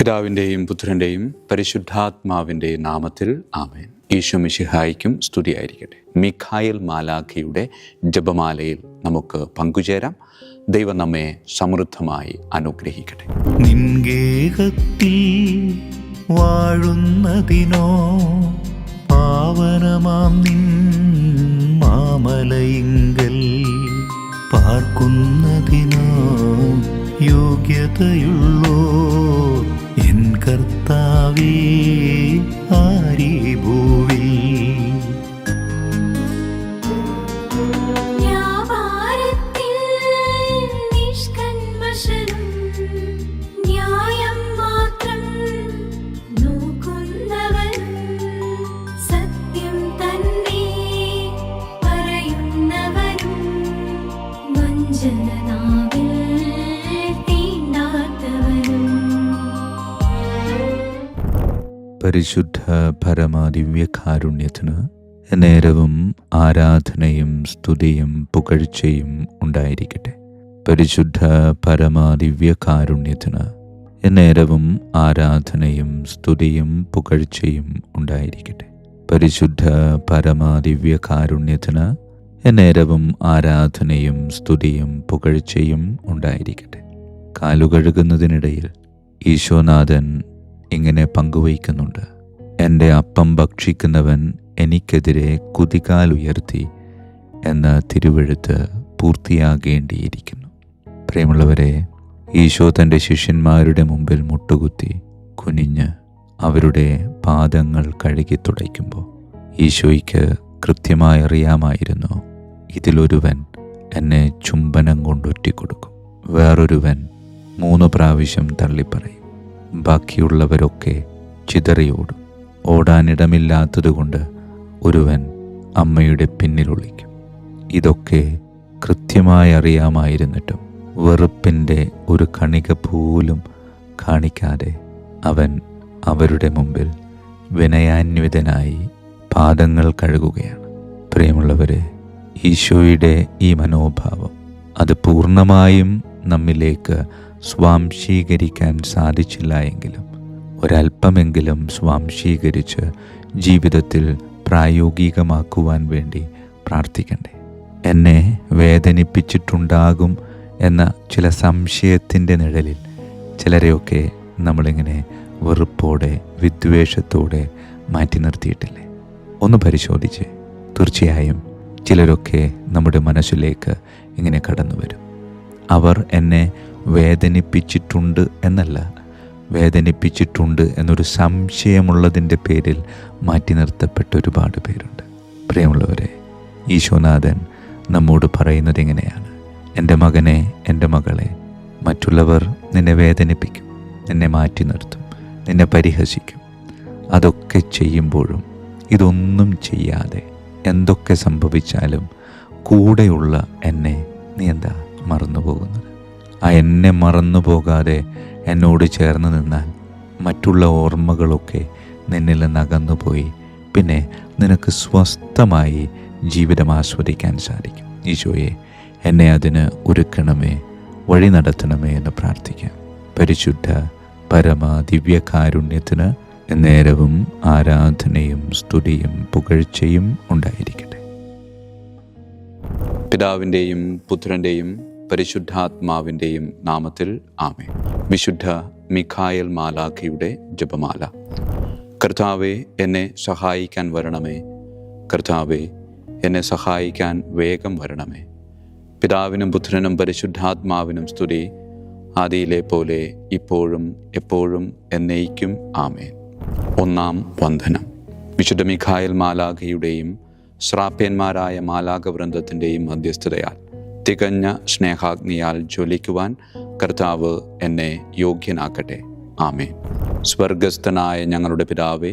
പിതാവിൻ്റെയും പുത്രൻ്റെയും പരിശുദ്ധാത്മാവിൻ്റെയും നാമത്തിൽ ആമേൻ. ഈശോ മിശിഹായ്ക്കും സ്തുതിയായിരിക്കട്ടെ. മിഖായേൽ മാലാഖയുടെ ജപമാലയിൽ നമുക്ക് പങ്കുചേരാം. ദൈവം നമ്മെ സമൃദ്ധമായി അനുഗ്രഹിക്കട്ടെ. നിൻഗേഹത്തിൽ വാഴുന്നതിനോ പാവനമാം നിൻ മാമലയിങ്കൽ പാർക്കുന്നതിനോ യോഗ്യതയുള്ളോ എൻ കർത്താവേ ആരീ ഭൂവിൽ. പരിശുദ്ധ പരമാദിവ്യകാരുണ്യത്തിന് നേരവും ആരാധനയും സ്തുതിയും പുകഴ്ചയും ഉണ്ടായിരിക്കട്ടെ. പരിശുദ്ധ പരമാദിവ്യകാരുണ്യത്തിന് നേരവും ആരാധനയും സ്തുതിയും പുകഴ്ചയും ഉണ്ടായിരിക്കട്ടെ. പരിശുദ്ധ പരമാദിവ്യകാരുണ്യത്തിന് നേരവും ആരാധനയും സ്തുതിയും പുകഴ്ചയും ഉണ്ടായിരിക്കട്ടെ. കാലുകഴുകുന്നതിനിടയിൽ ഈശോനാഥൻ ഇങ്ങനെ പങ്കുവയ്ക്കുന്നുണ്ട്: എൻ്റെ അപ്പം ഭക്ഷിക്കുന്നവൻ എനിക്കെതിരെ കുതികാൽ ഉയർത്തി എന്ന തിരുവെഴുത്ത് പൂർത്തിയാകേണ്ടിയിരിക്കുന്നു. പ്രിയമുള്ളവരെ, ഈശോ തൻ്റെ ശിഷ്യന്മാരുടെ മുമ്പിൽ മുട്ടുകുത്തി കുനിഞ്ഞ് അവരുടെ പാദങ്ങൾ കഴുകി തുടയ്ക്കുമ്പോൾ ഈശോയ്ക്ക് കൃത്യമായി അറിയാമായിരുന്നു, ഇതിലൊരുവൻ എന്നെ ചുംബനം കൊണ്ടൊറ്റിക്കൊടുക്കും, വേറൊരുവൻ 3 പ്രാവശ്യം തള്ളിപ്പറയും, ബാക്കിയുള്ളവരൊക്കെ ചിതറിയോടും. ഓടാനിടമില്ലാത്തതുകൊണ്ട് ഒരുവൻ അമ്മയുടെ പിന്നിലൊളിക്കും. ഇതൊക്കെ കൃത്യമായി അറിയാമായിരുന്നിട്ടും വെറുപ്പിൻ്റെ ഒരു കണിക പോലും കാണിക്കാതെ അവൻ അവരുടെ മുമ്പിൽ വിനയാന്വിതനായി പാദങ്ങൾ കഴുകുകയാണ്. പ്രിയമുള്ളവരെ, ഈശോയുടെ ഈ മനോഭാവം അത് പൂർണ്ണമായും നമ്മിലേക്ക് സ്വാംശീകരിക്കാൻ സാധിച്ചില്ല എങ്കിലും ഒരല്പമെങ്കിലും സ്വാംശീകരിച്ച് ജീവിതത്തിൽ പ്രായോഗികമാക്കുവാൻ വേണ്ടി പ്രാർത്ഥിക്കണ്ടേ. എന്നെ വേദനിപ്പിച്ചിട്ടുണ്ടാകും എന്ന ചില സംശയത്തിൻ്റെ നിഴലിൽ ചിലരെയൊക്കെ നമ്മളിങ്ങനെ വെറുപ്പോടെ വിദ്വേഷത്തോടെ മാറ്റി നിർത്തിയിട്ടില്ലേ? ഒന്ന് പരിശോധിച്ച്. തീർച്ചയായും ചിലരൊക്കെ നമ്മുടെ മനസ്സിലേക്ക് ഇങ്ങനെ കടന്നു വരും. അവർ എന്നെ വേദനിപ്പിച്ചിട്ടുണ്ട് എന്നല്ല, വേദനിപ്പിച്ചിട്ടുണ്ട് എന്നൊരു സംശയമുള്ളതിൻ്റെ പേരിൽ മാറ്റി നിർത്തപ്പെട്ട ഒരുപാട് പേരുണ്ട്. പ്രിയമുള്ളവരെ, ഈശോനാഥൻ നമ്മോട് പറയുന്നത് ഇങ്ങനെയാണ്: എൻ്റെ മകനെ, എൻ്റെ മകളെ, മറ്റുള്ളവർ നിന്നെ വേദനിപ്പിക്കും, നിന്നെ മാറ്റി നിർത്തും, നിന്നെ പരിഹസിക്കും. അതൊക്കെ ചെയ്യുമ്പോഴും ഇതൊന്നും ചെയ്യാതെ എന്തൊക്കെ സംഭവിച്ചാലും കൂടെയുള്ള എന്നെ നീ എന്താ മറന്നു പോകുന്നത്? ആ എന്നെ മറന്നു പോകാതെ എന്നോട് ചേർന്ന് നിന്നാൽ മറ്റുള്ള ഓർമ്മകളൊക്കെ നിന്നിൽ നിന്ന് അകന്നുപോയി പിന്നെ നിനക്ക് സ്വസ്ഥമായി ജീവിതം ആസ്വദിക്കാൻ സാധിക്കും. ഈശോയെ, എന്നെ അതിന് ഒരുക്കണമേ, വഴി നടത്തണമേ എന്ന് പ്രാർത്ഥിക്കാം. പരിശുദ്ധ പരമ ദിവ്യകാരുണ്യത്തിന് നേരവും ആരാധനയും സ്തുതിയും പുകഴ്ചയും ഉണ്ടായിരിക്കട്ടെ. പിതാവിൻ്റെയും പുത്രൻ്റെയും പരിശുദ്ധാത്മാവിൻ്റെയും നാമത്തിൽ ആമേൻ. വിശുദ്ധ മിഖായേൽ മാലാഖയുടെ ജപമാല. കർത്താവേ, എന്നെ സഹായിക്കാൻ വരണമേ. കർത്താവേ, എന്നെ സഹായിക്കാൻ വേഗം വരണമേ. പിതാവിനും പുത്രനും പരിശുദ്ധാത്മാവിനും സ്തുതി, ആദിയിലെ പോലെ ഇപ്പോഴും എപ്പോഴും എന്നേക്കും ആമേൻ. 1-ാം വന്ദനം. വിശുദ്ധ മിഖായേൽ മാലാഖയുടെയും ശ്രാപ്യന്മാരായ മാലാഖവൃന്ദത്തിൻ്റെയും മധ്യസ്ഥതയാൽ തികഞ്ഞ സ്നേഹാഗ്നിയാൽ ജ്വലിക്കുവാൻ കർത്താവ് എന്നെ യോഗ്യനാക്കട്ടെ. ആമേൻ. സ്വർഗസ്ഥനായ ഞങ്ങളുടെ പിതാവേ,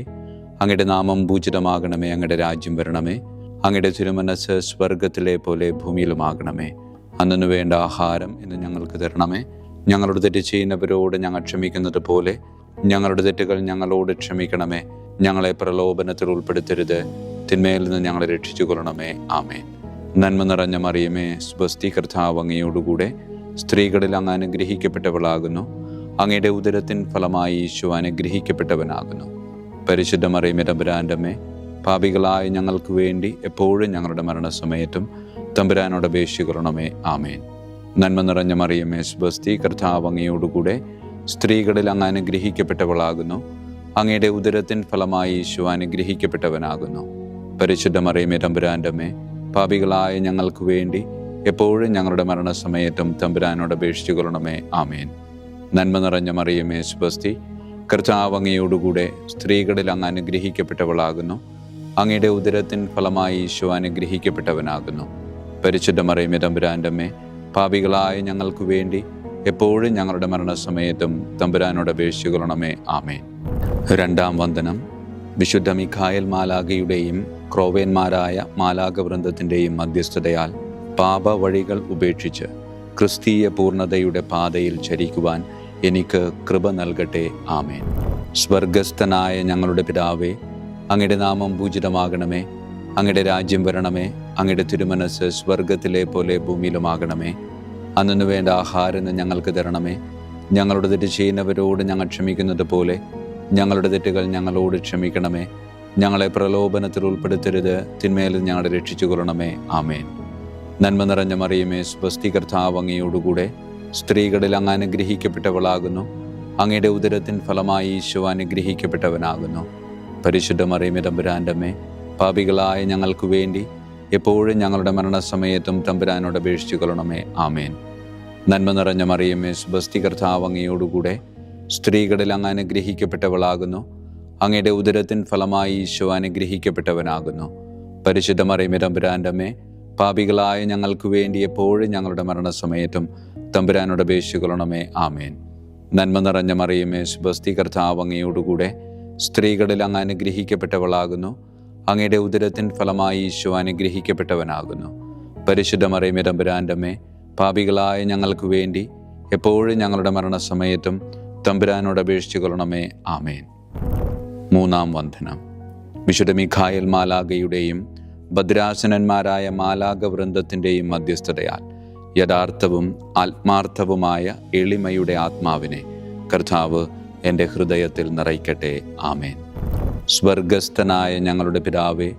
അങ്ങയുടെ നാമം പൂജിതമാകണമേ. അങ്ങയുടെ രാജ്യം വരണമേ. അങ്ങയുടെ തിരുമനസ്സ് സ്വർഗത്തിലെ പോലെ ഭൂമിയിലുമാകണമേ. അന്നു വേണ്ട ആഹാരം ഇന്ന് ഞങ്ങൾക്ക് തരണമേ. ഞങ്ങളുടെ തെറ്റ് ചെയ്യുന്നവരോട് ഞങ്ങൾ ക്ഷമിക്കുന്നത് പോലെ ഞങ്ങളുടെ തെറ്റുകൾ ഞങ്ങളോട് ക്ഷമിക്കണമേ. ഞങ്ങളെ പ്രലോഭനത്തിൽ ഉൾപ്പെടുത്തരുത്, തിന്മയിൽ നിന്ന് ഞങ്ങളെ രക്ഷിച്ചു കൊള്ളണമേ. ആമേൻ. നന്മ നിറഞ്ഞ മറിയമേ, സ്വസ്തി, കർത്താവ് അങ്ങയോടുകൂടെ സ്ത്രീകളിൽ അങ്ങ് അനുഗ്രഹിക്കപ്പെട്ടവളാകുന്നു. അങ്ങയുടെ ഉദരത്തിൻ ഫലമായി ഈശോ അനുഗ്രഹിക്കപ്പെട്ടവനാകുന്നു. പരിശുദ്ധ മറിയമേ തമ്പുരാൻ്റെ അമ്മേ, പാപികളായ ഞങ്ങൾക്ക് വേണ്ടി എപ്പോഴും ഞങ്ങളുടെ മരണസമയത്തും തമ്പുരാനോട് അപേക്ഷിക്കണമേ. ആമേൻ. നന്മ നിറഞ്ഞ മറിയമേ സ്വസ്തി, കർത്താവ് അങ്ങയോടുകൂടെ സ്ത്രീകളിൽ അങ്ങ് അനുഗ്രഹിക്കപ്പെട്ടവളാകുന്നു. അങ്ങയുടെ ഉദരത്തിൻ ഫലമായി ഈശോ അനുഗ്രഹിക്കപ്പെട്ടവനാകുന്നു. പരിശുദ്ധ മറിയമേ തമ്പുരാൻ്റെ അമ്മേ, പാപികളായ ഞങ്ങൾക്ക് വേണ്ടി എപ്പോഴും ഞങ്ങളുടെ മരണസമയത്തും തമ്പുരാനോട് അപേക്ഷിച്ചുകൊള്ളണമേ. ആമേൻ. നന്മ നിറഞ്ഞ മറിയമേ സ്വസ്തി, കർത്താവ് അങ്ങയോടുകൂടെ സ്ത്രീകളിൽ അങ്ങ് അനുഗ്രഹിക്കപ്പെട്ടവളാകുന്നു. അങ്ങയുടെ ഉദരത്തിൻ ഫലമായി ഈശോ അനുഗ്രഹിക്കപ്പെട്ടവനാകുന്നു. പരിശുദ്ധ മറിയമേ തമ്പുരാൻ്റെ അമ്മേ, പാപികളായ ഞങ്ങൾക്ക് വേണ്ടി എപ്പോഴും ഞങ്ങളുടെ മരണസമയത്തും തമ്പുരാനോട് അപേക്ഷിച്ചുകൊള്ളണമേ. ആമേൻ. രണ്ടാം വന്ദനം. വിശുദ്ധ മിഖായേൽ മാലാഖയുടെയും ക്രോവേന്മാരായ മാലാഖവൃന്ദത്തിൻ്റെയും മധ്യസ്ഥതയാൽ പാപ വഴികൾ ഉപേക്ഷിച്ച് ക്രിസ്തീയ പൂർണ്ണതയുടെ പാതയിൽ ചരിക്കുവാൻ എനിക്ക് കൃപ നൽകട്ടെ. ആമേൻ. സ്വർഗസ്ഥനായ ഞങ്ങളുടെ പിതാവേ, അങ്ങയുടെ നാമം പൂജിതമാകണമേ. അങ്ങയുടെ രാജ്യം വരണമേ. അങ്ങയുടെ തിരുമനസ് സ്വർഗത്തിലെ പോലെ ഭൂമിയിലുമാകണമേ. അന്നു വേണ്ട ആഹാരം ഞങ്ങൾക്ക് തരണമേ. ഞങ്ങളുടെ തെറ്റ് ചെയ്യുന്നവരോട് ഞങ്ങൾ ക്ഷമിക്കുന്നത് പോലെ ഞങ്ങളുടെ തെറ്റുകൾ ഞങ്ങളോട് ക്ഷമിക്കണമേ. ഞങ്ങളെ പ്രലോഭനത്തിൽ ഉൾപ്പെടുത്തരുത്, തിന്മയിൽ ഞങ്ങളെ രക്ഷിച്ചുകൊള്ളണമേ. ആമേൻ. നന്മ നിറഞ്ഞ മറിയമേ സ്വസ്തി, കർത്താവ് അങ്ങയോടുകൂടെ സ്ത്രീകളിൽ അങ്ങ് അനുഗ്രഹിക്കപ്പെട്ടവളാകുന്നു. അങ്ങയുടെ ഉദരത്തിൻ ഫലമായി ഈശോ അനുഗ്രഹിക്കപ്പെട്ടവനാകുന്നു. പരിശുദ്ധ മറിയമേ തമ്പുരാൻ്റെ അമ്മേ, പാപികളായ ഞങ്ങൾക്ക് വേണ്ടി എപ്പോഴും ഞങ്ങളുടെ മരണസമയത്തും തമ്പുരാനോട് അപേക്ഷിച്ചുകൊള്ളണമേ. ആമേൻ. നന്മ നിറഞ്ഞ മറിയമേ സ്വസ്തി, കർത്താവ് അങ്ങയോടുകൂടെ സ്ത്രീകളിൽ അങ്ങ് അനുഗ്രഹിക്കപ്പെട്ടവളാകുന്നു. അങ്ങയുടെ ഉദരത്തിൻ ഫലമായി ഈശോ അനുഗ്രഹിക്കപ്പെട്ടവനാകുന്നു. പരിശുദ്ധ മറിയമേ തമ്പുരാൻ്റെ അമ്മേ, പാപികളായ ഞങ്ങൾക്ക് വേണ്ടി എപ്പോഴും ഞങ്ങളുടെ മരണസമയത്തും തമ്പുരാനോട് അപേക്ഷിച്ചുകൊള്ളണമേ. ആമേൻ. നന്മ നിറഞ്ഞ മറിയമേ സ്വസ്തി, കർത്താവ് അങ്ങയോടുകൂടെ സ്ത്രീകളിൽ അങ്ങ് അനുഗ്രഹിക്കപ്പെട്ടവളാകുന്നു. അങ്ങയുടെ ഉദരത്തിൻ ഫലമായി ഈശോ അനുഗ്രഹിക്കപ്പെട്ടവനാകുന്നു. പരിശുദ്ധ മറിയമേ തമ്പുരാൻ്റെ അമ്മേ, പാപികളായ ഞങ്ങൾക്ക് വേണ്ടി എപ്പോഴും ഞങ്ങളുടെ മരണസമയത്തും തമ്പുരാനോട് അപേക്ഷിച്ചുകൊള്ളണമേ. ആമേൻ. മൂന്നാം വന്ദനം. വിശുദ്ധ മിഖായേൽ മാലാഖയുടെയും ഭദ്രാസനന്മാരായ മാലാഖവൃന്ദത്തിൻ്റെയും മധ്യസ്ഥതയാൽ യഥാർത്ഥവും ആത്മാർത്ഥവുമായ എളിമയുടെ ആത്മാവിനെ കർത്താവ് എൻ്റെ ഹൃദയത്തിൽ നിറയ്ക്കട്ടെ. ആമേൻ. സ്വർഗസ്ഥനായ ഞങ്ങളുടെ പിതാവേ,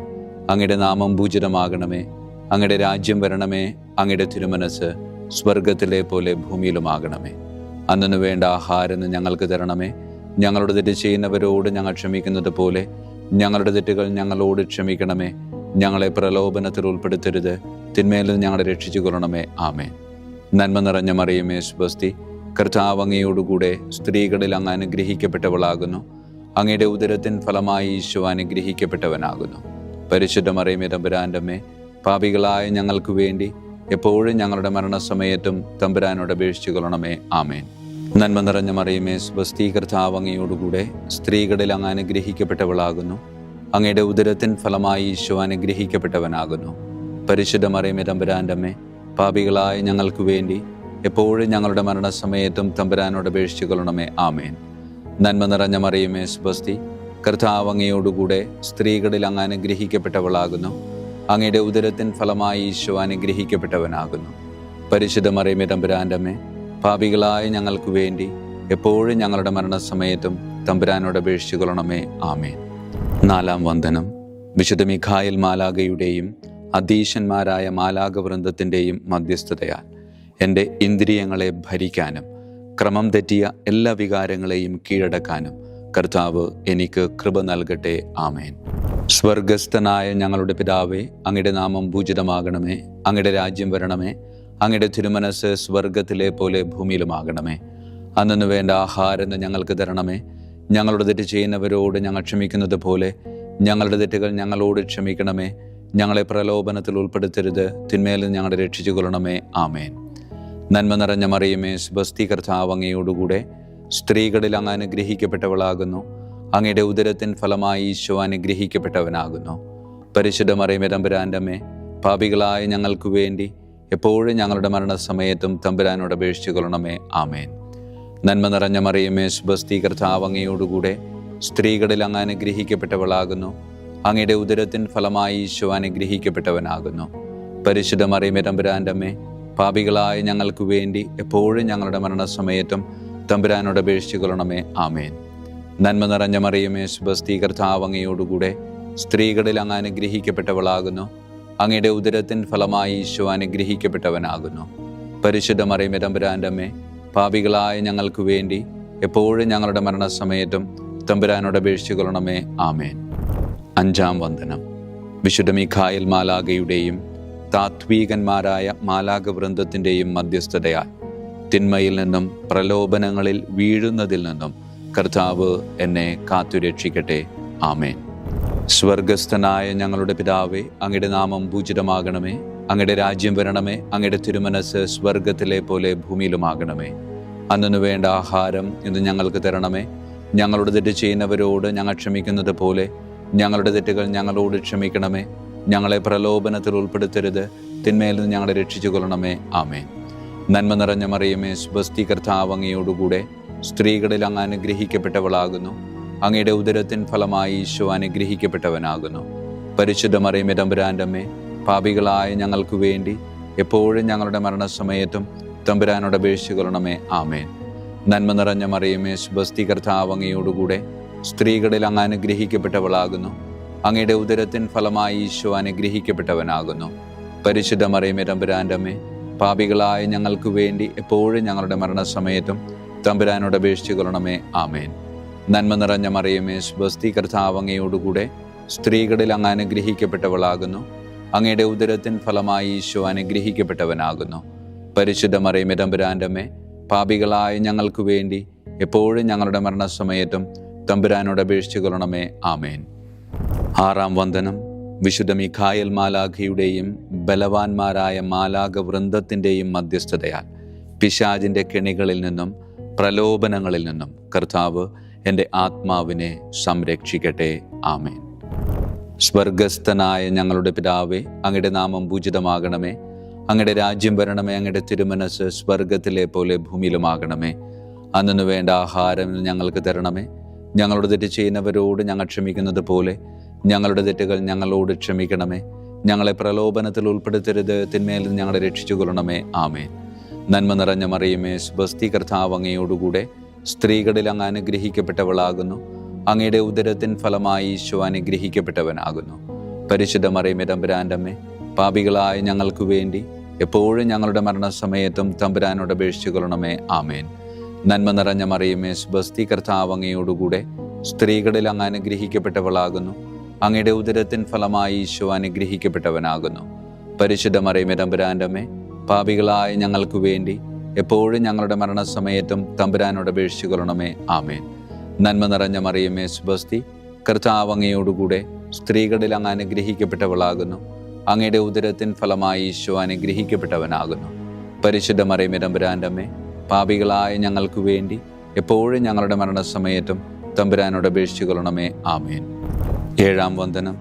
അങ്ങയുടെ നാമം പൂജിതമാകണമേ. അങ്ങയുടെ രാജ്യം വരണമേ. അങ്ങയുടെ തിരുമനസ് സ്വർഗത്തിലെ പോലെ ഭൂമിയിലുമാകണമേ. അന്നു വേണ്ട ആഹാരം ഞങ്ങൾക്ക് തരണമേ. ഞങ്ങളുടെ തെറ്റ് ചെയ്യുന്നവരോട് ഞങ്ങൾ ക്ഷമിക്കുന്നത് പോലെ ഞങ്ങളുടെ തെറ്റുകൾ ഞങ്ങളോട് ക്ഷമിക്കണമേ. ഞങ്ങളെ പ്രലോഭനത്തിൽ ഉൾപ്പെടുത്തരുത്, തിന്മയിൽ ഞങ്ങളെ രക്ഷിച്ചുകൊള്ളണമേ. ആമേൻ. നന്മ നിറഞ്ഞ മറിയമേ സ്വസ്തി, കർത്താവ് അങ്ങയോടുകൂടെ സ്ത്രീകളിൽ അങ്ങ് അനുഗ്രഹിക്കപ്പെട്ടവളാകുന്നു. അങ്ങയുടെ ഉദരത്തിൻ ഫലമായി ഈശോ അനുഗ്രഹിക്കപ്പെട്ടവനാകുന്നു. പരിശുദ്ധ മറിയമേ തമ്പുരാൻ്റെ അമ്മേ, പാപികളായ ഞങ്ങൾക്ക് വേണ്ടി എപ്പോഴും ഞങ്ങളുടെ മരണസമയത്തും തമ്പുരാനോട് അപേക്ഷിച്ചുകൊള്ളണമേ. ആമേൻ. നന്മ നിറഞ്ഞ മറിയമേ സ്വസ്തി, കർത്താവ് അങ്ങയോടുകൂടെ സ്ത്രീകളിൽ അങ്ങ് അനുഗ്രഹിക്കപ്പെട്ടവളാകുന്നു. അങ്ങയുടെ ഉദരത്തിൻ ഫലമായി ഈശോ അനുഗ്രഹിക്കപ്പെട്ടവനാകുന്നു. പരിശുദ്ധ മറിയമേ തമ്പുരാൻ്റെ അമ്മേ, പാപികളായ ഞങ്ങൾക്ക് വേണ്ടി എപ്പോഴും ഞങ്ങളുടെ മരണസമയത്തും തമ്പുരാനോട് അപേക്ഷിച്ചുകൊള്ളണമേ. ആമേൻ. നന്മ നിറഞ്ഞ മറിയമേ സ്വസ്തി, കർത്താവ് അങ്ങയോടുകൂടെ സ്ത്രീകളിൽ അങ്ങ് അനുഗ്രഹിക്കപ്പെട്ടവളാകുന്നു. അങ്ങയുടെ ഉദരത്തിൻ ഫലമായി ഈശോ അനുഗ്രഹിക്കപ്പെട്ടവനാകുന്നു. പരിശുദ്ധ മറിയമേ തമ്പുരാൻ്റെ അമ്മേ, പാപികളായ ഞങ്ങൾക്ക് വേണ്ടി എപ്പോഴും ഞങ്ങളുടെ മരണസമയത്തും തമ്പുരാനോട് അപേക്ഷിച്ചുകൊള്ളണമേ. ആമേൻ. നാലാം വന്ദനം. വിശുദ്ധ മിഖായേൽ മാലാഖയുടെയും അധീശന്മാരായ മാലാഖവൃന്ദത്തിൻ്റെയും മധ്യസ്ഥതയാൽ എൻ്റെ ഇന്ദ്രിയങ്ങളെ ഭരിക്കാനും ക്രമം തെറ്റിയ എല്ലാ വികാരങ്ങളെയും കീഴടക്കാനും കർത്താവ് എനിക്ക് കൃപ നൽകട്ടെ. ആമേൻ. സ്വർഗസ്ഥനായ ഞങ്ങളുടെ പിതാവേ, അങ്ങയുടെ നാമം പൂജിതമാകണമേ. അങ്ങയുടെ രാജ്യം വരണമേ. അങ്ങയുടെ തിരുമനസ് സ്വർഗത്തിലെ പോലെ ഭൂമിയിലുമാകണമേ. അന്നു വേണ്ട ആഹാരം ഞങ്ങൾക്ക് തരണമേ. ഞങ്ങളുടെ തെറ്റ് ചെയ്യുന്നവരോട് ഞങ്ങൾ ക്ഷമിക്കുന്നത് പോലെ ഞങ്ങളുടെ തെറ്റുകൾ ഞങ്ങളോട് ക്ഷമിക്കണമേ. ഞങ്ങളെ പ്രലോഭനത്തിൽ ഉൾപ്പെടുത്തരുത്, തിന്മയിൽ ഞങ്ങളെ രക്ഷിച്ചുകൊള്ളണമേ. ആമേൻ. നന്മ നിറഞ്ഞ മറിയമേ സ്വസ്തി, കർത്താവ് അങ്ങയോടുകൂടെ സ്ത്രീകളിൽ അങ്ങ് അനുഗ്രഹിക്കപ്പെട്ടവളാകുന്നു. അങ്ങയുടെ ഉദരത്തിൻ ഫലമായി ഈശോ അനുഗ്രഹിക്കപ്പെട്ടവനാകുന്നു. പരിശുദ്ധ മറിയമേ തമ്പുരാൻ്റെ അമ്മേ, പാപികളായ ഞങ്ങൾക്ക് വേണ്ടി എപ്പോഴും ഞങ്ങളുടെ മരണസമയത്തും തമ്പുരാനോട് അപേക്ഷിച്ചുകൊള്ളണമേ. ആമേൻ. നന്മ നിറഞ്ഞ മറിയമേ സ്വസ്തി, കർത്താവ് അങ്ങയോടുകൂടെ സ്ത്രീകളിൽ അങ്ങ് അനുഗ്രഹിക്കപ്പെട്ടവളാകുന്നു. അങ്ങയുടെ ഉദരത്തിൻ ഫലമായി ഈശോ അനുഗ്രഹിക്കപ്പെട്ടവനാകുന്നു. പരിശുദ്ധ മറിയമേ തമ്പുരാൻ്റെ അമ്മേ, പാപികളായ ഞങ്ങൾക്ക് വേണ്ടി എപ്പോഴും ഞങ്ങളുടെ മരണസമയത്തും തമ്പുരാനോട് അപേക്ഷിച്ചു കൊള്ളണമേ. ആമേൻ. നന്മ നിറഞ്ഞ മറിയമേ, സ്വസ്തി, കർത്താവ് അങ്ങയോടുകൂടെ സ്ത്രീകളിൽ അങ്ങ് അനുഗ്രഹിക്കപ്പെട്ടവളാകുന്നു. അങ്ങയുടെ ഉദരത്തിൻ ഫലമായി ഈശോ അനുഗ്രഹിക്കപ്പെട്ടവനാകുന്നു. പരിശുദ്ധ മറിയമേ, തമ്പുരാൻ്റെ അമ്മേ, പാപികളായ ഞങ്ങൾക്ക് വേണ്ടി എപ്പോഴും ഞങ്ങളുടെ മരണസമയത്തും തമ്പുരാനോട് അപേക്ഷിച്ചു കൊള്ളണമേ. ആമേൻ. അഞ്ചാം വന്ദനം. വിശുദ്ധ മീഖായേൽ മാലാഖയുടെയും താത്വീകന്മാരായ മാലാഖ വൃന്ദത്തിൻ്റെയും മധ്യസ്ഥതയാൽ തിന്മയിൽ നിന്നും പ്രലോഭനങ്ങളിൽ വീഴുന്നതിൽ നിന്നും കർത്താവ് എന്നെ കാത്തുരക്ഷിക്കട്ടെ. ആമേൻ. സ്വർഗസ്ഥനായ ഞങ്ങളുടെ പിതാവേ, അങ്ങയുടെ നാമം പൂജിതമാകണമേ. അങ്ങയുടെ രാജ്യം വരണമേ. അങ്ങയുടെ തിരുമനസ് സ്വർഗത്തിലെ പോലെ ഭൂമിയിലുമാകണമേ. അന്നു വേണ്ട ആഹാരം ഇന്ന് ഞങ്ങൾക്ക് തരണമേ. ഞങ്ങളുടെ തെറ്റ് ചെയ്യുന്നവരോട് ഞങ്ങൾ ക്ഷമിക്കുന്നത് പോലെ ഞങ്ങളുടെ തെറ്റുകൾ ഞങ്ങളോട് ക്ഷമിക്കണമേ. ഞങ്ങളെ പ്രലോഭനത്തിൽ ഉൾപ്പെടുത്തരുത്, തിന്മയിൽ നിന്ന് ഞങ്ങളെ രക്ഷിച്ചു കൊള്ളണമേ. ആമേൻ. നന്മ നിറഞ്ഞ മറിയമേ, സ്വസ്തി, കർത്താവ് അങ്ങയോടുകൂടെ സ്ത്രീകളിൽ അങ്ങ് അനുഗ്രഹിക്കപ്പെട്ടവളാകുന്നു. അങ്ങയുടെ ഉദരത്തിൻ ഫലമായി ഈശോ അനുഗ്രഹിക്കപ്പെട്ടവനാകുന്നു. പരിശുദ്ധ മറിയമേ, തമ്പുരാൻ്റെ അമ്മേ, പാപികളായ ഞങ്ങൾക്ക് വേണ്ടി എപ്പോഴും ഞങ്ങളുടെ മരണസമയത്തും തമ്പുരാനോട് അപേക്ഷിച്ചു കൊള്ളണമേ. ആമേൻ. നന്മ നിറഞ്ഞ മറിയമേ, സ്വസ്തി, കർത്താവ് അങ്ങയോടുകൂടെ സ്ത്രീകളിൽ അങ്ങ് അനുഗ്രഹിക്കപ്പെട്ടവളാകുന്നു. അങ്ങയുടെ ഉദരത്തിൻ ഫലമായി ഈശോ അനുഗ്രഹിക്കപ്പെട്ടവനാകുന്നു. പരിശുദ്ധ മറിയമേ, തമ്പുരാൻ്റെ അമ്മേ, പാപികളായ ഞങ്ങൾക്ക് വേണ്ടി എപ്പോഴും ഞങ്ങളുടെ മരണസമയത്തും തമ്പുരാനോട് അപേക്ഷിച്ചു കൊള്ളണമേ. ആമേൻ. നന്മ നിറഞ്ഞ മറിയമേ, സ്വസ്തി, കർത്താവ് അങ്ങയോടുകൂടെ സ്ത്രീകളിൽ അങ്ങ് അനുഗ്രഹിക്കപ്പെട്ടവളാകുന്നു. അങ്ങയുടെ ഉദരത്തിൻ ഫലമായി ഈശോ അനുഗ്രഹിക്കപ്പെട്ടവനാകുന്നു. പരിശുദ്ധ മറിയമേ, തമ്പുരാൻ്റെ അമ്മേ, പാപികളായ ഞങ്ങൾക്ക് വേണ്ടി എപ്പോഴും ഞങ്ങളുടെ മരണസമയത്തും തമ്പുരാനോട് അപേക്ഷിച്ചു കൊള്ളണമേ. ആമേൻ. ആറാം വന്ദനം. വിശുദ്ധ മീഖായേൽ മാലാഖയുടെയും ബലവാന്മാരായ മാലാഖ വൃന്ദത്തിൻ്റെയും മധ്യസ്ഥതയാൽ പിശാചിൻ്റെ കെണികളിൽ നിന്നും പ്രലോഭനങ്ങളിൽ നിന്നും കർത്താവ് എൻ്റെ ആത്മാവിനെ സംരക്ഷിക്കട്ടെ. ആമേൻ. സ്വർഗസ്ഥനായ ഞങ്ങളുടെ പിതാവേ, അങ്ങയുടെ നാമം പൂജിതമാകണമേ. അങ്ങയുടെ രാജ്യം വരണമേ. അങ്ങയുടെ തിരുമനസ് സ്വർഗത്തിലെ പോലെ ഭൂമിയിലുമാകണമേ. അന്നു വേണ്ട ആഹാരം ഞങ്ങൾക്ക് തരണമേ. ഞങ്ങളുടെ തെറ്റ് ചെയ്യുന്നവരോട് ഞങ്ങൾ ക്ഷമിക്കുന്നത് പോലെ ഞങ്ങളുടെ തെറ്റുകൾ ഞങ്ങളോട് ക്ഷമിക്കണമേ. ഞങ്ങളെ പ്രലോഭനത്തിൽ ഉൾപ്പെടുത്തരുത്, തിന്മയിൽ നിന്ന് ഞങ്ങളെ രക്ഷിച്ചു കൊള്ളണമേ. ആമേൻ. നന്മ നിറഞ്ഞ മറിയമേ, സ്വസ്തി, കർത്താവ് അങ്ങയോടുകൂടെ സ്ത്രീകളിൽ അങ്ങ് അനുഗ്രഹിക്കപ്പെട്ടവളാകുന്നു. അങ്ങയുടെ ഉദരത്തിൻ ഫലമായി ഈശോ അനുഗ്രഹിക്കപ്പെട്ടവനാകുന്നു. പരിശുദ്ധ മറിയമേ, തമ്പുരാൻ്റെ അമ്മേ, പാപികളായ ഞങ്ങൾക്ക് വേണ്ടി എപ്പോഴും ഞങ്ങളുടെ മരണസമയത്തും തമ്പുരാനോട് അപേക്ഷിച്ചു കൊള്ളണമേ. ആമേൻ. നന്മ നിറഞ്ഞ മറിയമേ, സ്വസ്തി, കർത്താവ് അങ്ങയോടുകൂടെ സ്ത്രീകളിൽ അങ്ങ് അനുഗ്രഹിക്കപ്പെട്ടവളാകുന്നു. അങ്ങയുടെ ഉദരത്തിൻ ഫലമായി ഈശോ അനുഗ്രഹിക്കപ്പെട്ടവനാകുന്നു. പരിശുദ്ധ മറിയമേ, തമ്പുരാൻ്റെ അമ്മേ, പാപികളായ ഞങ്ങൾക്ക് വേണ്ടി എപ്പോഴും ഞങ്ങളുടെ മരണസമയത്തും തമ്പുരാനോട് അപേക്ഷിച്ചു കൊള്ളണമേ. ആമേൻ. നന്മ നിറഞ്ഞ മറിയമേ, സ്വസ്തി, കർത്താവ് അങ്ങയോടുകൂടെ സ്ത്രീകളിൽ അങ്ങ് അനുഗ്രഹിക്കപ്പെട്ടവളാകുന്നു. അങ്ങയുടെ ഉദരത്തിൻ ഫലമായി ഈശോ അനുഗ്രഹിക്കപ്പെട്ടവനാകുന്നു. പരിശുദ്ധ മറിയമേ, തമ്പുരാൻ്റെ അമ്മേ, പാപികളായ ഞങ്ങൾക്ക് വേണ്ടി എപ്പോഴും ഞങ്ങളുടെ മരണസമയത്തും തമ്പുരാനോട് അപേക്ഷിച്ചു കൊള്ളണമേ. ആമേൻ. ഏഴാം വന്ദനം.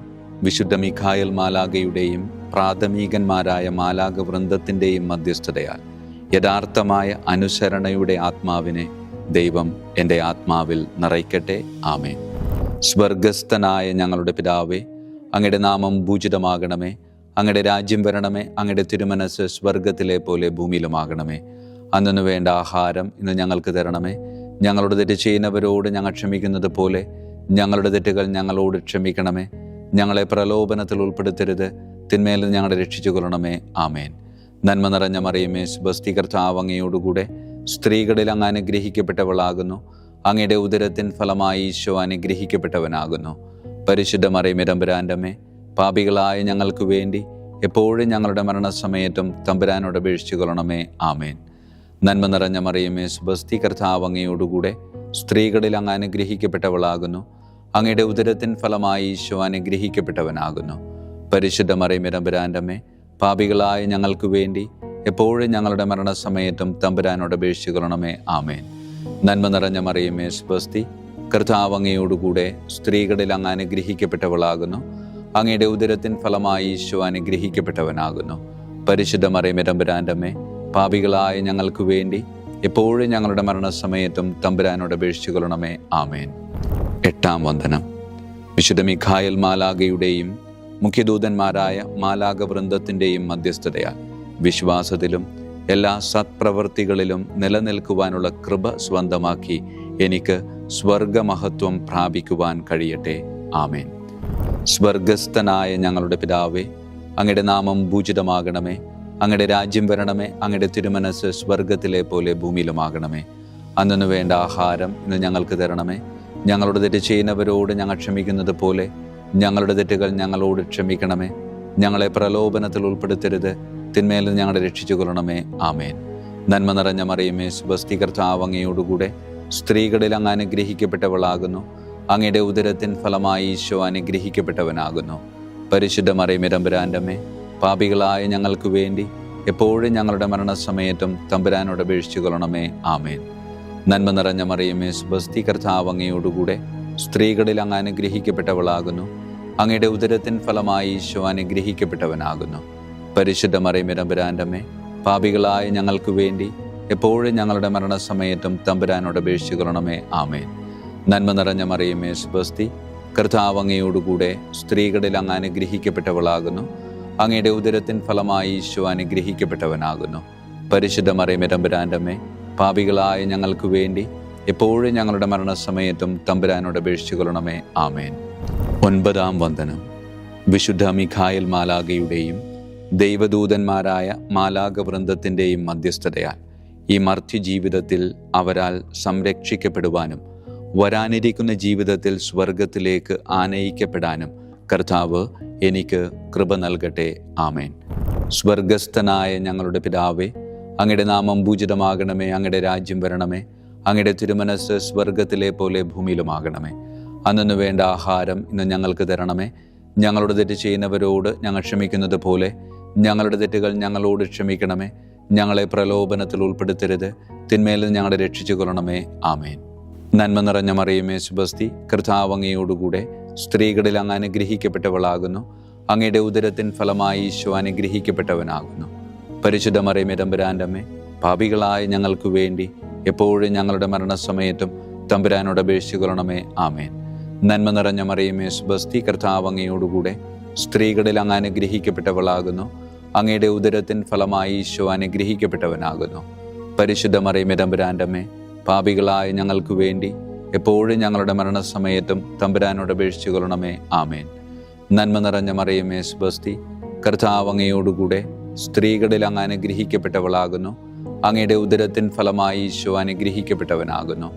വിശുദ്ധ മീഖായേൽ മാലാഖയുടെയും പ്രാഥമികന്മാരായ മാലാഖ വൃന്ദത്തിൻ്റെയും മധ്യസ്ഥതയാൽ യഥാർത്ഥമായ അനുസരണയുടെ ആത്മാവിനെ ദൈവം എൻ്റെ ആത്മാവിൽ നിറയ്ക്കട്ടെ. ആമേൻ. സ്വർഗസ്ഥനായ ഞങ്ങളുടെ പിതാവേ, അങ്ങയുടെ നാമം പൂജിതമാകണമേ. അങ്ങയുടെ രാജ്യം വരണമേ. അങ്ങയുടെ തിരുമനസ് സ്വർഗത്തിലെ പോലെ ഭൂമിയിലുമാകണമേ. അന്നു വേണ്ട ആഹാരം ഇന്ന് ഞങ്ങൾക്ക് തരണമേ. ഞങ്ങളുടെ തെറ്റ് ചെയ്യുന്നവരോട് ഞങ്ങൾ ക്ഷമിക്കുന്നത് പോലെ ഞങ്ങളുടെ തെറ്റുകൾ ഞങ്ങളോട് ക്ഷമിക്കണമേ. ഞങ്ങളെ പ്രലോഭനത്തിൽ ഉൾപ്പെടുത്തരുത്, തിന്മയിൽ നിന്ന് ഞങ്ങളെ രക്ഷിച്ചു കൊള്ളണമേ. ആമേൻ. നന്മ നിറഞ്ഞ മറിയമേ, സ്വസ്തി, കർത്താവ് അങ്ങയോടുകൂടെ സ്ത്രീകളിൽ അങ്ങ് അനുഗ്രഹിക്കപ്പെട്ടവളാകുന്നു. അങ്ങയുടെ ഉദരത്തിൻ ഫലമായി ഈശോ അനുഗ്രഹിക്കപ്പെട്ടവനാകുന്നു. പരിശുദ്ധ മറിയമേ, തമ്പുരാൻ്റെ അമ്മേ, പാപികളായ ഞങ്ങൾക്ക് വേണ്ടി എപ്പോഴും ഞങ്ങളുടെ മരണസമയത്തും തമ്പുരാനോട് അപേക്ഷിച്ചു കൊള്ളണമേ. ആമേൻ. നന്മ നിറഞ്ഞ മറിയമേ, സ്വസ്തി, കർത്താവ് അങ്ങയോടുകൂടെ സ്ത്രീകളിൽ അങ്ങ് അനുഗ്രഹിക്കപ്പെട്ടവളാകുന്നു. അങ്ങയുടെ ഉദരത്തിൻ ഫലമായി ഈശോ അനുഗ്രഹിക്കപ്പെട്ടവനാകുന്നു. പരിശുദ്ധ മറിയമേ, തമ്പുരാൻ്റെ അമ്മേ, പാപികളായ ഞങ്ങൾക്ക് വേണ്ടി എപ്പോഴും ഞങ്ങളുടെ മരണസമയത്തും തമ്പുരാനോട് അപേക്ഷിച്ചു കൊള്ളണമേ. ആമേൻ. നന്മ നിറഞ്ഞ മറിയമേ, സ്വസ്തി, കർത്താവ് അങ്ങയോടുകൂടെ സ്ത്രീകളിൽ അങ്ങ് അനുഗ്രഹിക്കപ്പെട്ടവളാകുന്നു. അങ്ങയുടെ ഉദരത്തിൻ ഫലമായി ഈശോ അനുഗ്രഹിക്കപ്പെട്ടവനാകുന്നു. പരിശുദ്ധ മറിയമേ, തമ്പുരാൻ്റെ അമ്മേ, പാപികളായ ഞങ്ങൾക്ക് വേണ്ടി എപ്പോഴും ഞങ്ങളുടെ മരണസമയത്തും തമ്പുരാനോട് അപേക്ഷിച്ചു കൊള്ളണമേ. ആമേൻ. എട്ടാം വന്ദനം. വിശുദ്ധ മീഖായേൽ മാലാഖയുടെയും മുഖ്യദൂതന്മാരായ മാലാഖ വൃന്ദത്തിൻ്റെയും മധ്യസ്ഥതയാൽ വിശ്വാസത്തിലും എല്ലാ സത്പ്രവൃത്തികളിലും നിലനിൽക്കുവാനുള്ള കൃപ സ്വന്തമാക്കി എനിക്ക് സ്വർഗമഹത്വം പ്രാപിക്കുവാൻ കഴിയട്ടെ. ആമേൻ. സ്വർഗസ്ഥനായ ഞങ്ങളുടെ പിതാവേ, അങ്ങയുടെ നാമം പൂജിതമാകണമേ. അങ്ങയുടെ രാജ്യം വരണമേ. അങ്ങയുടെ തിരുമനസ് സ്വർഗത്തിലെ പോലെ ഭൂമിയിലുമാകണമേ. അന്നു വേണ്ട ആഹാരം ഇന്ന് ഞങ്ങൾക്ക് തരണമേ. ഞങ്ങളുടെ തെറ്റ് ചെയ്യുന്നവരോട് ഞങ്ങൾ ക്ഷമിക്കുന്നത് പോലെ ഞങ്ങളുടെ തെറ്റുകൾ ഞങ്ങളോട് ക്ഷമിക്കണമേ. ഞങ്ങളെ പ്രലോഭനത്തിൽ ഉൾപ്പെടുത്തരുത്, തിന്മയിൽ നിന്ന് ഞങ്ങളെ രക്ഷിച്ചു കൊള്ളണമേ. ആമേൻ. നന്മ നിറഞ്ഞ മറിയമേ, സ്വസ്തി, കർത്താവ് അങ്ങയോടുകൂടെ സ്ത്രീകളിൽ അങ്ങ് അനുഗ്രഹിക്കപ്പെട്ടവളാകുന്നു. അങ്ങയുടെ ഉദരത്തിൻ ഫലമായി ഈശോ അനുഗ്രഹിക്കപ്പെട്ടവനാകുന്നു. പരിശുദ്ധ മറിയമേ, തമ്പുരാന്റെ അമ്മേ, പാപികളായ ഞങ്ങൾക്ക് വേണ്ടി എപ്പോഴും ഞങ്ങളുടെ മരണസമയത്തും തമ്പുരാനോട് അപേക്ഷിച്ചു കൊള്ളണമേ. ആമേൻ. നന്മ നിറഞ്ഞ മറിയമേ, സ്വസ്തി, കർത്താവ് അങ്ങയോടുകൂടെ സ്ത്രീകളിൽ അങ്ങ് അനുഗ്രഹിക്കപ്പെട്ടവളാകുന്നു. അങ്ങയുടെ ഉദരത്തിൻ ഫലമായി ഈശോ അനുഗ്രഹിക്കപ്പെട്ടവനാകുന്നു. പരിശുദ്ധ മറിയമേ, തമ്പുരാന്റെ അമ്മേ, പാപികളായ ഞങ്ങൾക്ക് വേണ്ടി എപ്പോഴും ഞങ്ങളുടെ മരണസമയത്തും തമ്പുരാനോട് അപേക്ഷിച്ചു കൊള്ളണമേ. ആമേൻ. നന്മ നിറഞ്ഞ മറിയമേ, സ്വസ്തി, കർത്താവ് അങ്ങയോടുകൂടെ സ്ത്രീകളിൽ അങ്ങ് അനുഗ്രഹിക്കപ്പെട്ടവളാകുന്നു. അങ്ങയുടെ ഉദരത്തിൻ ഫലമായി ഈശോ അനുഗ്രഹിക്കപ്പെട്ടവനാകുന്നു. പരിശുദ്ധ മറിയമേ, തമ്പുരാന്റെ അമ്മേ, പാപികളായ ഞങ്ങൾക്ക് വേണ്ടി എപ്പോഴും ഞങ്ങളുടെ മരണസമയത്തും തമ്പുരാനോട് അപേക്ഷിച്ചു കൊള്ളണമേ. ആമേൻ. 9-ാം വന്ദനം. വിശുദ്ധ മിഖായേൽ മാലാഖയുടെയും ദൈവദൂതന്മാരായ മാലാഖ വൃന്ദത്തിൻ്റെയും മധ്യസ്ഥതയാൽ ഈ മർത്യ ജീവിതത്തിൽ അവരാൽ സംരക്ഷിക്കപ്പെടുവാനും വരാനിരിക്കുന്ന ജീവിതത്തിൽ സ്വർഗത്തിലേക്ക് ആനയിക്കപ്പെടാനും കർത്താവ് എനിക്ക് കൃപ നൽകട്ടെ. ആമേൻ. സ്വർഗസ്ഥനായ ഞങ്ങളുടെ പിതാവേ, അങ്ങയുടെ നാമം പൂജിതമാകണമേ. അങ്ങയുടെ രാജ്യം വരണമേ. അങ്ങയുടെ തിരുമനസ് സ്വർഗത്തിലെ പോലെ ഭൂമിയിലുമാകണമേ. അന്നു വേണ്ട ആഹാരം ഇന്ന് ഞങ്ങൾക്ക് തരണമേ. ഞങ്ങളുടെ തെറ്റ് ചെയ്യുന്നവരോട് ഞങ്ങൾ ക്ഷമിക്കുന്നത് പോലെ ഞങ്ങളുടെ തെറ്റുകൾ ഞങ്ങളോട് ക്ഷമിക്കണമേ. ഞങ്ങളെ പ്രലോഭനത്തിൽ ഉൾപ്പെടുത്തരുത്, തിന്മയിൽ നിന്ന് ഞങ്ങളെ രക്ഷിച്ചു കൊള്ളണമേ. ആമേൻ. നന്മ നിറഞ്ഞ മറിയമേ, സ്വസ്തി, കർത്താവ് അങ്ങയോടുകൂടെ സ്ത്രീകളിൽ അങ്ങ് അനുഗ്രഹിക്കപ്പെട്ടവളാകുന്നു. അങ്ങയുടെ ഉദരത്തിൻ ഫലമായി ഈശോ അനുഗ്രഹിക്കപ്പെട്ടവനാകുന്നു. പരിശുദ്ധ മറിയമേ, തമ്പുരാന്റെ അമ്മേ, പാപികളായ ഞങ്ങൾക്ക് വേണ്ടി എപ്പോഴും ഞങ്ങളുടെ മരണസമയത്തും തമ്പുരാനോട് അപേക്ഷിച്ചു കൊള്ളണമേ. ആമേൻ. നന്മ നിറഞ്ഞ മറിയമേ, സ്വസ്തി, കർത്താവ് അങ്ങയോടുകൂടെ സ്ത്രീകളിൽ അങ്ങ് അനുഗ്രഹിക്കപ്പെട്ടവളാകുന്നു. അങ്ങയുടെ ഉദരത്തിൻ ഫലമായി ഈശോ അനുഗ്രഹിക്കപ്പെട്ടവനാകുന്നു. പരിശുദ്ധ മറിയമേ, തമ്പുരാന്റെ അമ്മേ, പാപികളായ ഞങ്ങൾക്ക് വേണ്ടി എപ്പോഴും ഞങ്ങളുടെ മരണസമയത്തും തമ്പുരാനോട് അപേക്ഷിച്ചു കൊള്ളണമേ. ആമേൻ. നന്മ നിറഞ്ഞ മറിയമേ, സ്വസ്തി, കർത്താവ് അങ്ങയോടുകൂടെ സ്ത്രീകളിൽ അങ്ങ് അനുഗ്രഹിക്കപ്പെട്ടവളാകുന്നു. അങ്ങയുടെ ഉദരത്തിൻ ഫലമായി ഈശോ അനുഗ്രഹിക്കപ്പെട്ടവനാകുന്നു.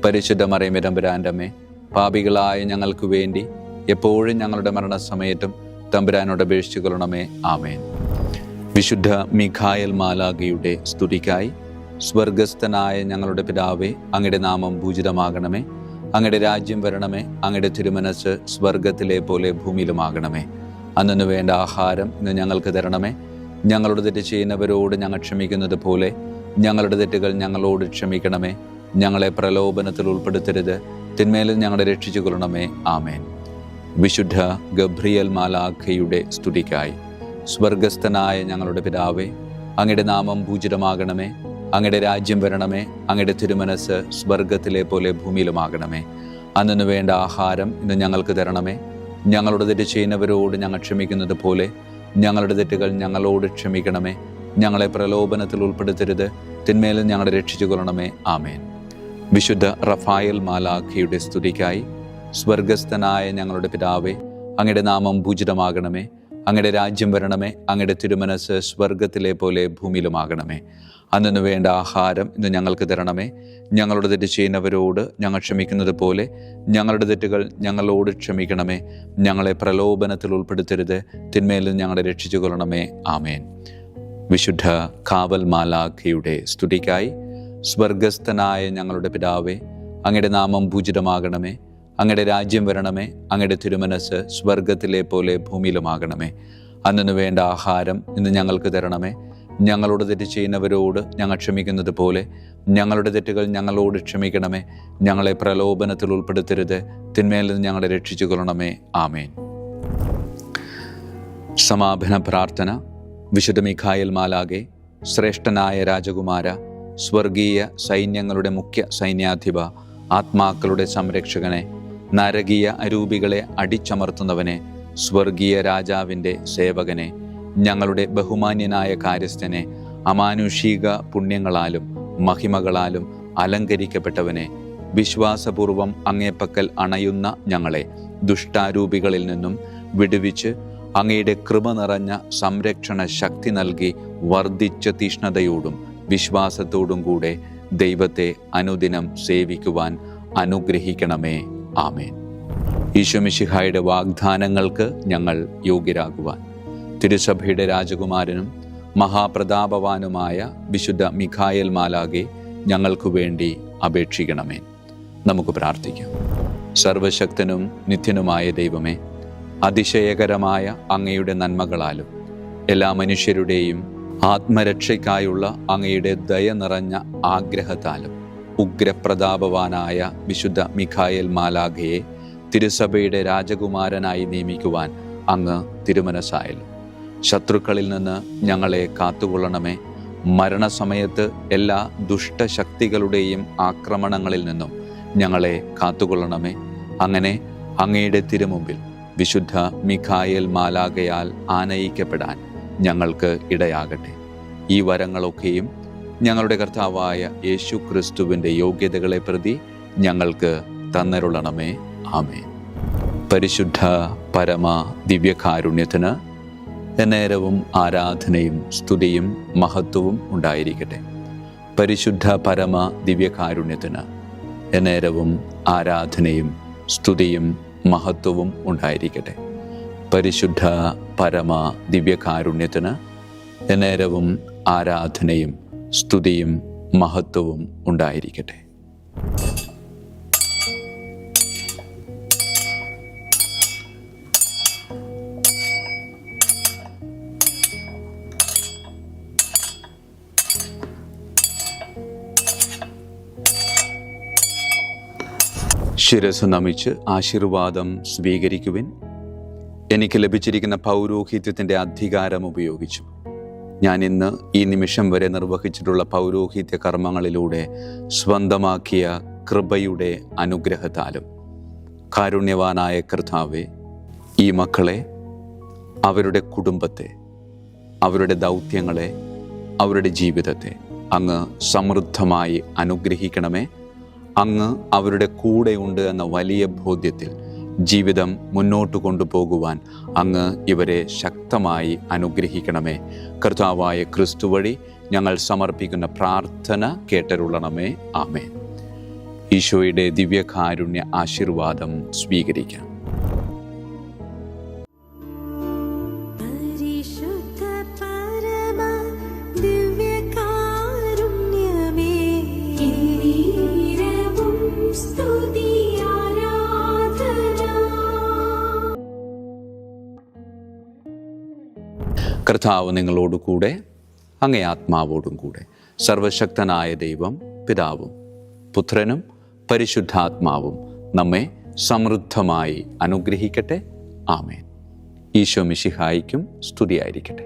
പരിശുദ്ധ മറിയമേ, തമ്പുരാന്റെ അമ്മേ, പാപികളായ ഞങ്ങൾക്ക് വേണ്ടി എപ്പോഴും ഞങ്ങളുടെ മരണസമയത്തും തമ്പുരാനോട് അപേക്ഷിച്ചു കൊള്ളണമേ. ആമേൻ. വിശുദ്ധ മിഖായേൽ മാലാഖയുടെ സ്തുതിക്കായി. സ്വർഗസ്ഥനായ ഞങ്ങളുടെ പിതാവേ, അങ്ങയുടെ നാമം പൂജിതമാകണമേ. അങ്ങയുടെ രാജ്യം വരണമേ. അങ്ങയുടെ തിരുമനസ് സ്വർഗത്തിലെ പോലെ ഭൂമിയിലുമാകണമേ. അന്നു വേണ്ട ആഹാരം ഇന്ന് ഞങ്ങൾക്ക് തരണമേ. ഞങ്ങളുടെ തെറ്റ് ചെയ്യുന്നവരോട് ഞങ്ങൾ ക്ഷമിക്കുന്നത് പോലെ ഞങ്ങളുടെ തെറ്റുകൾ ഞങ്ങളോട് ക്ഷമിക്കണമേ. ഞങ്ങളെ പ്രലോഭനത്തിൽ ഉൾപ്പെടുത്തരുത്, തിന്മയിൽ ഞങ്ങളെ രക്ഷിച്ചു കൊള്ളണമേ. ആമേൻ. വിശുദ്ധ ഗബ്രിയേൽ മാലാഖയുടെ സ്തുതിക്കായി. സ്വർഗസ്ഥനായ ഞങ്ങളുടെ പിതാവേ, അങ്ങയുടെ നാമം പൂജിതമാകണമേ. അങ്ങയുടെ രാജ്യം വരണമേ. അങ്ങയുടെ തിരുമനസ് സ്വർഗത്തിലെ പോലെ ഭൂമിയിലുമാകണമേ. അന്നു വേണ്ട ആഹാരം ഇന്ന് ഞങ്ങൾക്ക് തരണമേ. ഞങ്ങളുടെ തെറ്റ് ചെയ്യുന്നവരോട് ഞങ്ങൾ ക്ഷമിക്കുന്നത് പോലെ ഞങ്ങളുടെ തെറ്റുകൾ ഞങ്ങളോട് ക്ഷമിക്കണമേ. ഞങ്ങളെ പ്രലോഭനത്തിൽ ഉൾപ്പെടുത്തരുത്, തിന്മയിൽ ഞങ്ങളെ രക്ഷിച്ചു കൊള്ളണമേ. ആമേൻ. വിശുദ്ധ റഫായേൽ മാലാഖയുടെ സ്തുതിക്കായി. സ്വർഗസ്ഥനായ ഞങ്ങളുടെ പിതാവേ, അങ്ങയുടെ നാമം പൂജിതമാകണമേ. അങ്ങയുടെ രാജ്യം വരണമേ. അങ്ങയുടെ തിരുമനസ് സ്വർഗത്തിലെ പോലെ ഭൂമിയിലുമാകണമേ. അന്നു വേണ്ട ആഹാരം ഇന്ന് ഞങ്ങൾക്ക് തരണമേ. ഞങ്ങളുടെ തെറ്റ് ചെയ്യുന്നവരോട് ഞങ്ങൾ ക്ഷമിക്കുന്നത് പോലെ ഞങ്ങളുടെ തെറ്റുകൾ ഞങ്ങളോട് ക്ഷമിക്കണമേ. ഞങ്ങളെ പ്രലോഭനത്തിൽ ഉൾപ്പെടുത്തരുത്, തിന്മയിൽ നിന്ന് ഞങ്ങളെ രക്ഷിച്ചു കൊള്ളണമേ. ആമേൻ. വിശുദ്ധ കാവൽ മാലാഖയുടെ സ്തുതിക്കായി. സ്വർഗസ്ഥനായ ഞങ്ങളുടെ പിതാവേ, അങ്ങയുടെ നാമം പൂജിതമാകണമേ. അങ്ങയുടെ രാജ്യം വരണമേ. അങ്ങയുടെ തിരുമനസ് സ്വർഗത്തിലെ പോലെ ഭൂമിയിലുമാകണമേ. അന്നു വേണ്ട ആഹാരം ഇന്ന് ഞങ്ങൾക്ക് തരണമേ. ഞങ്ങളോട് തെറ്റ് ചെയ്യുന്നവരോട് ഞങ്ങൾ ക്ഷമിക്കുന്നത് പോലെ ഞങ്ങളുടെ തെറ്റുകൾ ഞങ്ങളോട് ക്ഷമിക്കണമേ. ഞങ്ങളെ പ്രലോഭനത്തിൽ ഉൾപ്പെടുത്തരുത്, തിന്മയിൽ നിന്ന് ഞങ്ങളെ രക്ഷിച്ചു കൊള്ളണമേ. ആമേൻ. സമാപന പ്രാർത്ഥന. വിശുദ്ധ മിഖായേൽ മാലാഖേ, ശ്രേഷ്ഠനായ രാജകുമാര, സ്വർഗീയ സൈന്യങ്ങളുടെ മുഖ്യ സൈന്യാധിപ, ആത്മാക്കളുടെ സംരക്ഷകനെ, നരകീയ അരൂപികളെ അടിച്ചമർത്തുന്നവനെ, സ്വർഗീയ രാജാവിൻ്റെ സേവകനെ, ഞങ്ങളുടെ ബഹുമാന്യനായ കാര്യസ്ഥനെ, അമാനുഷിക പുണ്യങ്ങളാലും മഹിമകളാലും അലങ്കരിക്കപ്പെട്ടവനെ, വിശ്വാസപൂർവം അങ്ങേപ്പക്കൽ അണയുന്ന ഞങ്ങളെ ദുഷ്ടാരൂപികളിൽ നിന്നും വിടുവിച്ച് അങ്ങയുടെ കൃപ നിറഞ്ഞ സംരക്ഷണ ശക്തി നൽകി വർദ്ധിച്ച തീഷ്ണതയോടും വിശ്വാസത്തോടും കൂടെ ദൈവത്തെ അനുദിനം സേവിക്കുവാൻ അനുഗ്രഹിക്കണമേ. ആമേൻ. ഈശോ മിശിഹായുടെ വാഗ്ദാനങ്ങൾക്ക് ഞങ്ങൾ യോഗ്യരാകുവാൻ തിരുസഭയുടെ രാജകുമാരനും മഹാപ്രതാപവാനുമായ വിശുദ്ധ മിഖായേൽ മാലാഖെ ഞങ്ങൾക്കു വേണ്ടി അപേക്ഷിക്കണമേ. നമുക്ക് പ്രാർത്ഥിക്കാം. സർവശക്തനും നിത്യനുമായ ദൈവമേ, അതിശയകരമായ അങ്ങയുടെ നന്മകളാലും എല്ലാ മനുഷ്യരുടെയും ആത്മരക്ഷയ്ക്കായുള്ള അങ്ങയുടെ ദയ നിറഞ്ഞ ആഗ്രഹത്താലും ഉഗ്രപ്രതാപവാനായ വിശുദ്ധ മിഖായേൽ മാലാഖയെ തിരുസഭയുടെ രാജകുമാരനായി നിയമിക്കുവാൻ അങ്ങ് തിരുമനസ്സായല്ലോ. ശത്രുക്കളിൽ നിന്ന് ഞങ്ങളെ കാത്തുകൊള്ളണമേ. മരണസമയത്ത് എല്ലാ ദുഷ്ടശക്തികളുടെയും ആക്രമണങ്ങളിൽ നിന്നും ഞങ്ങളെ കാത്തുകൊള്ളണമേ. അങ്ങനെ അങ്ങയുടെ തിരുമുമ്പിൽ വിശുദ്ധ മിഖായേൽ മാലാഖയാൽ ആനയിക്കപ്പെടാൻ ഞങ്ങൾക്ക് ഇടയാകട്ടെ. ഈ വരങ്ങളൊക്കെയും ഞങ്ങളുടെ കർത്താവായ യേശു ക്രിസ്തുവിൻ്റെ യോഗ്യതകളെ പ്രതി ഞങ്ങൾക്ക് തന്നരുളണമേ. ആമേൻ. പരിശുദ്ധ പരമ ദിവ്യകാരുണ്യത്തിന് എന്നേരവും ആരാധനയും സ്തുതിയും മഹത്വവും ഉണ്ടായിരിക്കട്ടെ. പരിശുദ്ധ പരമ ദിവ്യകാരുണ്യത്തിന് എന്നേരവും ആരാധനയും സ്തുതിയും മഹത്വവും ഉണ്ടായിരിക്കട്ടെ. പരിശുദ്ധ പരമ ദിവ്യകാരുണ്യത്തിന് എന്നേരവും ആരാധനയും സ്തുതിയും മഹത്വവും ഉണ്ടായിരിക്കട്ടെ. ശിരസ് നമിച്ച് ആശീർവാദം സ്വീകരിക്കുവിൻ. എനിക്ക് ലഭിച്ചിരിക്കുന്ന പൗരോഹിത്യത്തിൻ്റെ അധികാരം ഉപയോഗിച്ചു ഞാൻ ഇന്ന് ഈ നിമിഷം വരെ നിർവഹിച്ചിട്ടുള്ള പൗരോഹിത്യ കർമ്മങ്ങളിലൂടെ സ്വന്തമാക്കിയ കൃപയുടെ അനുഗ്രഹത്താലും കാരുണ്യവാനായ കർത്താവേ, ഈ മക്കളെ, അവരുടെ കുടുംബത്തെ, അവരുടെ ദൗത്യങ്ങളെ, അവരുടെ ജീവിതത്തെ അങ്ങ് സമൃദ്ധമായി അനുഗ്രഹിക്കണമേ. അങ്ങ് അവരുടെ കൂടെയുണ്ട് എന്ന വലിയ ബോധ്യത്തിൽ ജീവിതം മുന്നോട്ട് കൊണ്ടുപോകുവാൻ അങ്ങ് ഇവരെ ശക്തമായി അനുഗ്രഹിക്കണമേ. കർത്താവായ ക്രിസ്തു വഴി ഞങ്ങൾ സമർപ്പിക്കുന്ന പ്രാർത്ഥന കേട്ടരുളണമേ. ആമേൻ. ഈശോയുടെ ദിവ്യകാരുണ്യ ആശീർവാദം സ്വീകരിക്കാം. കർത്താവ് നിങ്ങളോടു കൂടെ, അങ്ങേ ആത്മാവോടും കൂടെ. സർവശക്തനായ ദൈവം പിതാവും പുത്രനും പരിശുദ്ധാത്മാവും നമ്മെ സമൃദ്ധമായി അനുഗ്രഹിക്കട്ടെ. ആമേൻ. ഈശോ മിശിഹായിക്കും സ്തുതിയായിരിക്കട്ടെ.